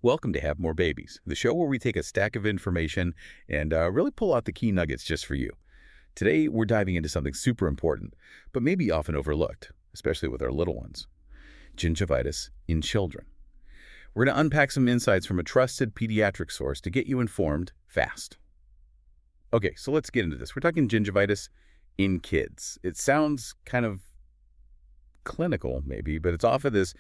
Welcome to Have More Babies, the show where we take a stack of information and really pull out the key nuggets just for you. Today, we're diving into something super important, but maybe often overlooked, especially with our little ones: gingivitis in children. We're going to unpack some insights from a trusted pediatric source to get you informed fast. Okay, so let's get into this. We're talking gingivitis in kids. It sounds kind of clinical, maybe, but it's often this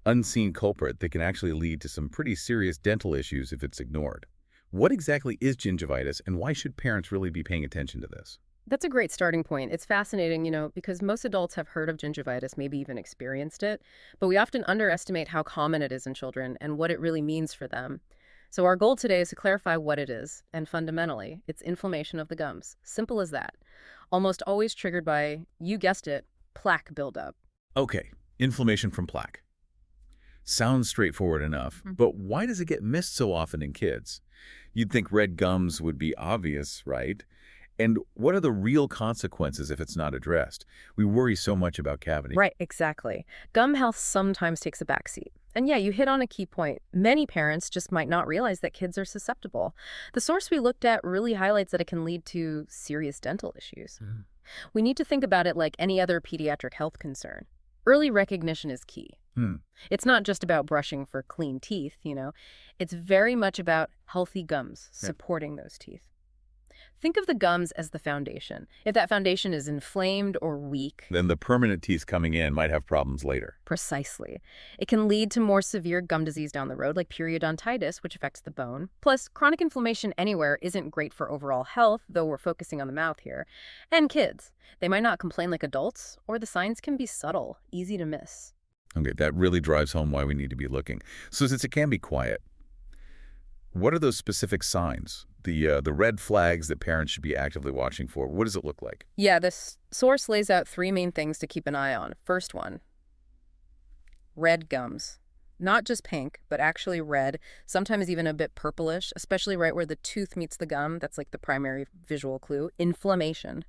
unseen culprit that can actually lead to some pretty serious dental issues if it's ignored. What exactly is gingivitis, and why should parents really be paying attention to this? That's a great starting point. It's fascinating, because most adults have heard of gingivitis, maybe even experienced it, but we often underestimate how common it is in children and what it really means for them. So our goal today is to clarify what it is, and fundamentally, it's inflammation of the gums. Simple as that. Almost always triggered by, you guessed it, plaque buildup. Okay, inflammation from plaque. Sounds straightforward enough, but why does it get missed so often in kids? You'd think red gums would be obvious, right? And what are the real consequences if it's not addressed? We worry so much about cavity. Right, exactly. Gum health sometimes takes a backseat. And yeah, you hit on a key point. Many parents just might not realize that kids are susceptible. The source we looked at really highlights that it can lead to serious dental issues. We need to think about it like any other pediatric health concern. Early recognition is key. It's not just about brushing for clean teeth, It's very much about healthy gums supporting those teeth. Think of the gums as the foundation. If that foundation is inflamed or weak, Then the permanent teeth coming in might have problems later. precisely, it can lead to more severe gum disease down the road, like periodontitis, which affects the bone. Plus, chronic inflammation anywhere isn't great for overall health, though we're focusing on the mouth here. And kids, they might not complain like adults, or the signs can be subtle, easy to miss. Okay, that really drives home why we need to be looking. So since it can be quiet, what are those specific signs? The red flags that parents should be actively watching for. What does it look like? Yeah, this source lays out three main things to keep an eye on. First one, red gums. Not just pink, but actually red, sometimes even a bit purplish, especially right where the tooth meets the gum. That's like the primary visual clue. Inflammation.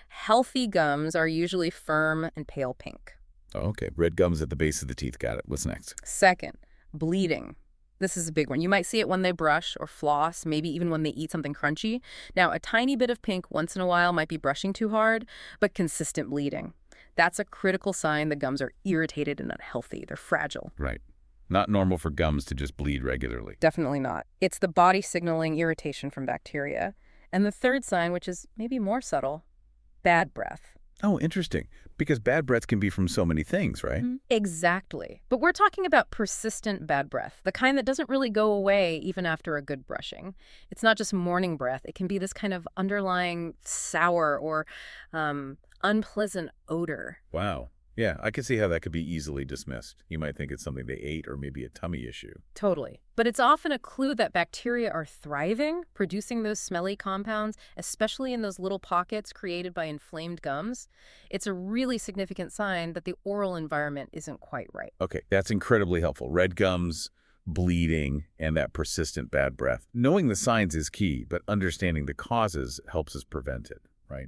Healthy gums are usually firm and pale pink. Oh, okay, red gums at the base of the teeth. Got it. What's next? Second, bleeding. This is a big one. You might see it when they brush or floss, maybe even when they eat something crunchy. Now, a tiny bit of pink once in a while might be brushing too hard, but consistent bleeding. That's a critical sign the gums are irritated and unhealthy. They're fragile. Right. Not normal for gums to just bleed regularly. Definitely not. It's the body signaling irritation from bacteria. And the third sign, which is maybe more subtle, bad breath. Oh, interesting. Because bad breath can be from so many things, right? Exactly. But we're talking about persistent bad breath, the kind that doesn't really go away even after a good brushing. It's not just morning breath. It can be this kind of underlying sour or unpleasant odor. Wow. Yeah, I can see how that could be easily dismissed. You might think it's something they ate or maybe a tummy issue. Totally. But it's often a clue that bacteria are thriving, producing those smelly compounds, especially in those little pockets created by inflamed gums. It's a really significant sign that the oral environment isn't quite right. Okay, that's incredibly helpful. Red gums, bleeding, and that persistent bad breath. Knowing the signs is key, but understanding the causes helps us prevent it, right?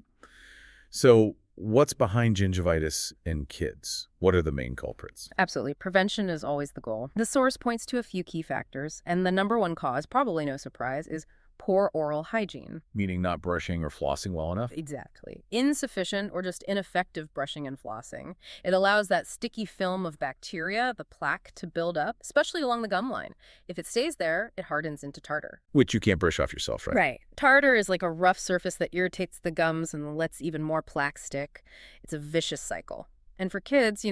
So what's behind gingivitis in kids? What are the main culprits? Absolutely. Prevention is always the goal. The source points to a few key factors, and the number one cause, probably no surprise, is poor oral hygiene. Meaning not brushing or flossing well enough? Exactly. Insufficient or just ineffective brushing and flossing. It allows that sticky film of bacteria, the plaque, to build up, especially along the gum line. If it stays there, it hardens into tartar. Which you can't brush off yourself, right? Right. Tartar is like a rough surface that irritates the gums and lets even more plaque stick. It's a vicious cycle. And for kids,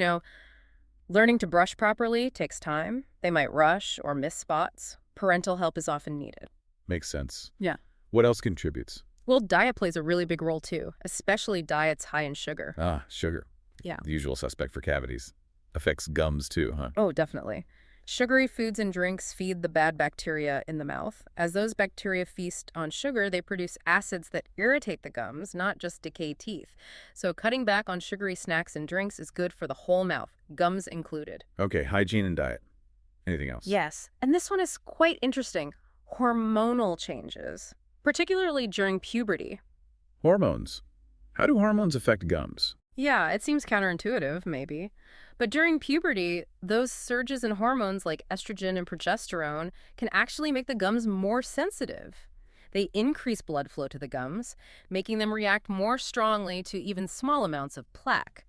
learning to brush properly takes time. They might rush or miss spots. Parental help is often needed. Makes sense. Yeah. What else contributes? Well, diet plays a really big role too, especially diets high in sugar. Ah, sugar. Yeah. The usual suspect for cavities. Affects gums too, huh? Oh, definitely. Sugary foods and drinks feed the bad bacteria in the mouth. As those bacteria feast on sugar, they produce acids that irritate the gums, not just decay teeth. So cutting back on sugary snacks and drinks is good for the whole mouth, gums included. Okay, hygiene and diet. Anything else? Yes. And this one is quite interesting. Hormonal changes, particularly during puberty. Hormones. How do hormones affect gums? Yeah, it seems counterintuitive, maybe. But during puberty, those surges in hormones like estrogen and progesterone can actually make the gums more sensitive. They increase blood flow to the gums, making them react more strongly to even small amounts of plaque.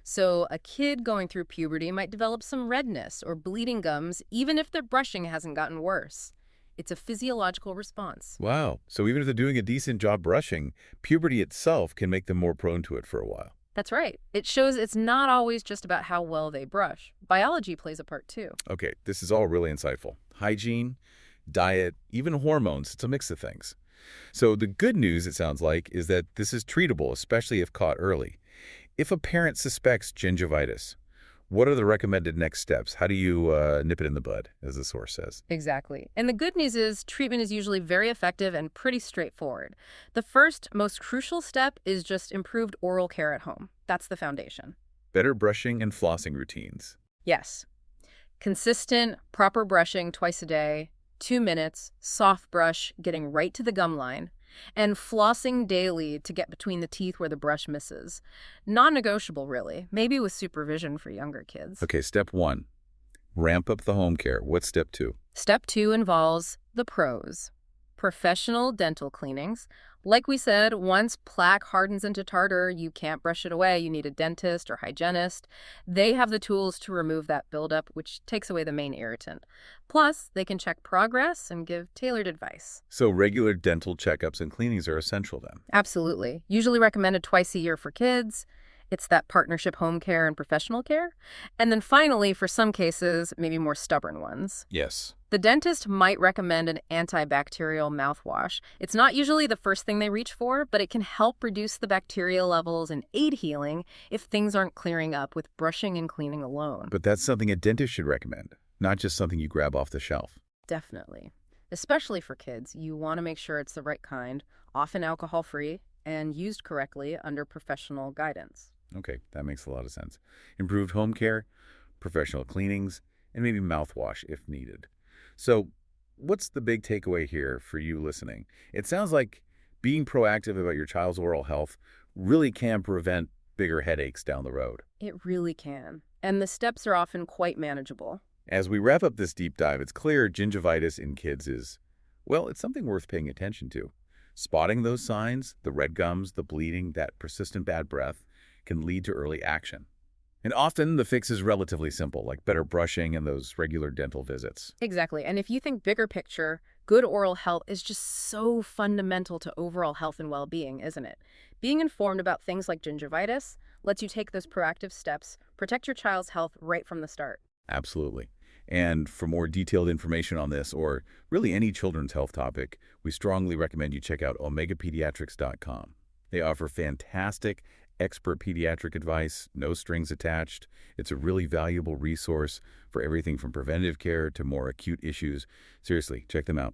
So, a kid going through puberty might develop some redness or bleeding gums even if their brushing hasn't gotten worse. It's a physiological response. Wow. So even if they're doing a decent job brushing, puberty itself can make them more prone to it for a while. That's right. It shows it's not always just about how well they brush. Biology plays a part too. Okay, this is all really insightful. Hygiene, diet, even hormones, it's a mix of things. So the good news, it sounds like, is that this is treatable, especially if caught early. If a parent suspects gingivitis, what are the recommended next steps? How do you nip it in the bud, as the source says? Exactly. And the good news is treatment is usually very effective and pretty straightforward. The first, most crucial step is just improved oral care at home. That's the foundation. Better brushing and flossing routines. Yes. Consistent, proper brushing twice a day, 2 minutes, soft brush, getting right to the gum line, and flossing daily to get between the teeth where the brush misses. Non-negotiable, really, maybe with supervision for younger kids. Okay, step 1, ramp up the home care. What's step 2? Step 2 involves the pros. Professional dental cleanings. Like we said, once plaque hardens into tartar, you can't brush it away. You need a dentist or hygienist. They have the tools to remove that buildup, which takes away the main irritant. Plus, they can check progress and give tailored advice. So regular dental checkups and cleanings are essential then. Absolutely. Usually recommended twice a year for kids. It's that partnership home care and professional care. And then finally, for some cases, maybe more stubborn ones, Yes. the dentist might recommend an antibacterial mouthwash. It's not usually the first thing they reach for, but it can help reduce the bacterial levels and aid healing if things aren't clearing up with brushing and cleaning alone. But that's something a dentist should recommend, not just something you grab off the shelf. Definitely. Especially for kids, you want to make sure it's the right kind, often alcohol-free, and used correctly under professional guidance. Okay, that makes a lot of sense. Improved home care, professional cleanings, and maybe mouthwash if needed. So what's the big takeaway here for you listening? It sounds like being proactive about your child's oral health really can prevent bigger headaches down the road. It really can. And the steps are often quite manageable. As we wrap up this deep dive, it's clear gingivitis in kids is, well, it's something worth paying attention to. Spotting those signs, the red gums, the bleeding, that persistent bad breath, can lead to early action. And often the fix is relatively simple, like better brushing and those regular dental visits. Exactly. And if you think bigger picture, good oral health is just so fundamental to overall health and well-being, isn't it? Being informed about things like gingivitis lets you take those proactive steps, protect your child's health right from the start. Absolutely. And for more detailed information on this, or really any children's health topic, we strongly recommend you check out omegapediatrics.com. They offer fantastic expert pediatric advice, no strings attached. It's a really valuable resource for everything from preventive care to more acute issues. Seriously, check them out,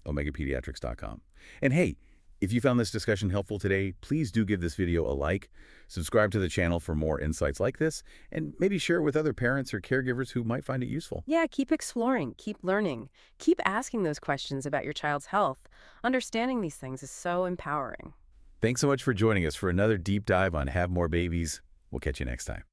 omegapediatrics.com. And hey, if you found this discussion helpful today, please do give this video a like, subscribe to the channel for more insights like this, and maybe share it with other parents or caregivers who might find it useful. Yeah, keep exploring, keep learning, keep asking those questions about your child's health. Understanding these things is so empowering. Thanks so much for joining us for another deep dive on Have More Babies. We'll catch you next time.